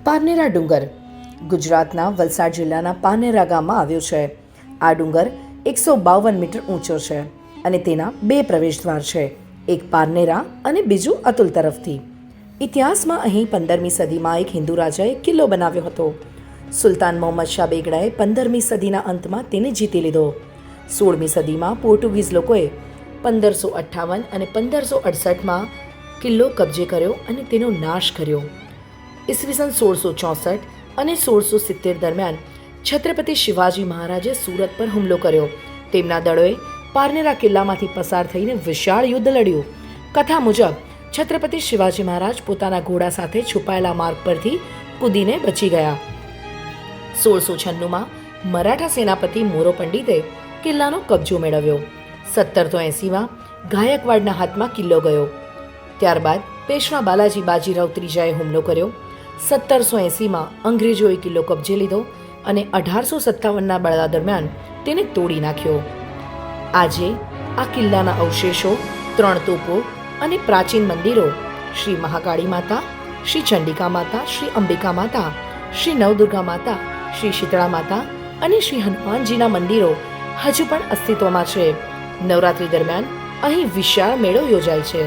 પારનેરા ડુંગર ગુજરાતના વલસાડ જિલ્લાના પારનેરા ગામમાં આવ્યો છે. આ ડુંગર 152 મીટર ઊંચો છે અને તેના 2 પ્રવેશદ્વાર છે, એક પારનેરા અને બીજું અતુલ તરફથી. ઇતિહાસમાં અહીં 15મી સદીમાં એક હિન્દુ રાજાએ કિલ્લો બનાવ્યો હતો. સુલતાન મોહમ્મદ શાહ બેગડાએ 15મી સદીના અંતમાં તેને જીતી લીધો. 16મી સદીમાં પોર્ટુગીઝ લોકોએ 1558 અને 1568માં કિલ્લો કબજે કર્યો અને તેનો નાશ કર્યો. ઈસવીસન 1664 અને 1670 દરમિયાન છત્રપતિ શિવાજી મહારાજે સુરત પર હુમલો કર્યો. તેમના દળોએ પારનેરા કિલ્લામાંથી પસાર થઈને વિશાળ યુદ્ધ લડ્યું. કથા મુજબ છત્રપતિ શિવાજી મહારાજ પોતાના ઘોડા સાથે છુપાયેલા માર્ગ પરથી કૂદીને બચી ગયા. 1696માં મરાઠા સેનાપતિ મોરો પંડિતે કિલ્લાનો કબજો મેળવ્યો. 1780માં ગાયકવાડના હાથમાં કિલ્લો ગયો. ત્યારબાદ પેશવા બાલાજી બાજીરાવ ત્રીજાએ હુમલો કર્યો. 1780માં અંગ્રેજોએ કિલ્લો કબજે લીધો અને 1857ના બળવા દરમિયાન તેને તોડી નાખ્યો. આજે આ કિલ્લાના અવશેષો, 3 તોપો અને પ્રાચીન મંદિરો શ્રી મહાકાળી માતા, શ્રી ચંડિકા માતા, શ્રી અંબિકા માતા, શ્રી નવદુર્ગા માતા, શ્રી શીતળા માતા અને શ્રી હનુમાનજીના મંદિરો હજુ પણ અસ્તિત્વમાં છે. નવરાત્રી દરમિયાન અહીં વિશાળ મેળો યોજાય છે.